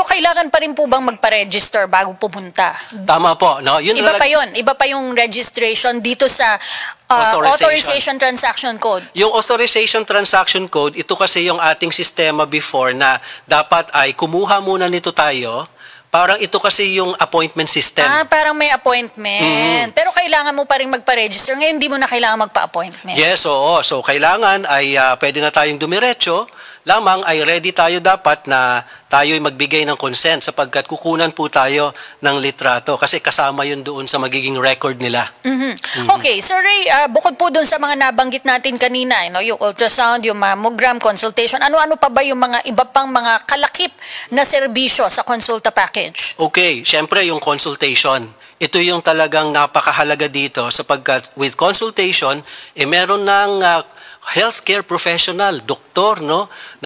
Pero kailangan pa rin po bang magpa-register bago pumunta? Tama po, no? Yun Iba pa yun. Iba pa yung registration dito sa Authorization Transaction Code. Yung Authorization Transaction Code, ito kasi yung ating sistema before na dapat ay kumuha muna nito tayo. Parang ito kasi yung appointment system. Parang may appointment. Pero kailangan mo pa rin magpa-register. Ngayon, hindi mo na kailangan magpa-appointment. Yes, oo. So, kailangan ay pwede na tayong dumiretso. Lamang ay ready tayo dapat na tayo ay magbigay ng consent sapagkat kukunan po tayo ng litrato kasi kasama yun doon sa magiging record nila. Okay, Sir Ray, bukod po doon sa mga nabanggit natin kanina, yung ultrasound, yung mammogram, consultation, ano-ano pa ba yung mga iba pang mga kalakip na serbisyo sa Consulta Package? Okay, syempre yung consultation. Ito yung talagang napakahalaga dito sapagkat with consultation, meron ng healthcare professional, doktor, no?